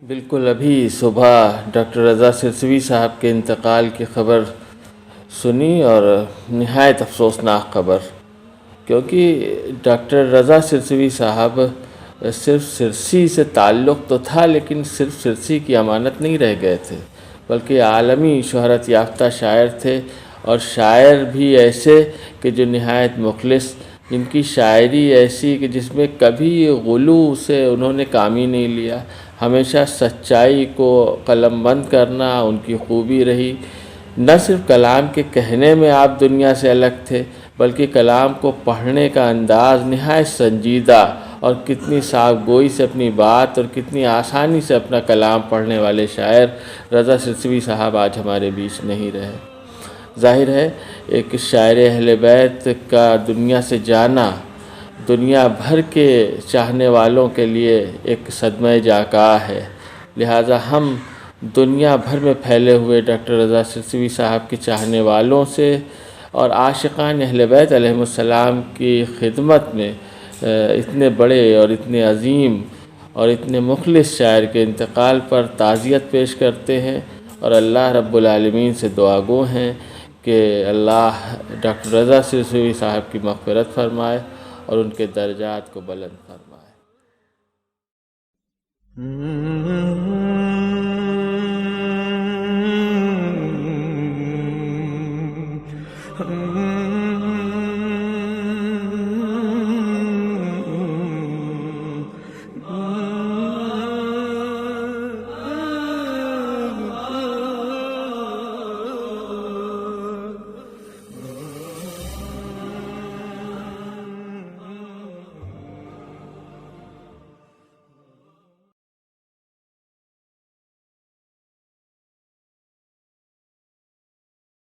بالکل ابھی صبح ڈاکٹر رضا سرسوی صاحب کے انتقال کی خبر سنی، اور نہایت افسوسناک خبر، کیونکہ ڈاکٹر رضا سرسوی صاحب صرف سرسی سے تعلق تو تھا، لیکن صرف سرسی کی امانت نہیں رہ گئے تھے، بلکہ عالمی شہرت یافتہ شاعر تھے، اور شاعر بھی ایسے کہ جو نہایت مخلص، جن کی شاعری ایسی کہ جس میں کبھی غلو سے انہوں نے کام ہی نہیں لیا، ہمیشہ سچائی کو قلم بند کرنا ان کی خوبی رہی۔ نہ صرف کلام کے کہنے میں آپ دنیا سے الگ تھے، بلکہ کلام کو پڑھنے کا انداز نہایت سنجیدہ، اور کتنی صاف گوئی سے اپنی بات اور کتنی آسانی سے اپنا کلام پڑھنے والے شاعر رضا سرسوی صاحب آج ہمارے بیچ نہیں رہے۔ ظاہر ہے ایک شاعر اہل بیت کا دنیا سے جانا دنیا بھر کے چاہنے والوں کے لیے ایک صدمہ جاں ہے، لہٰذا ہم دنیا بھر میں پھیلے ہوئے ڈاکٹر رضا سرسوی صاحب کے چاہنے والوں سے اور عاشقان اہل بیت علیہم السلام کی خدمت میں اتنے بڑے اور اتنے عظیم اور اتنے مخلص شاعر کے انتقال پر تعزیت پیش کرتے ہیں، اور اللہ رب العالمین سے دعا گو ہیں کہ اللہ ڈاکٹر رضا سرسوی صاحب کی مغفرت فرمائے اور ان کے درجات کو بلند فرمائے۔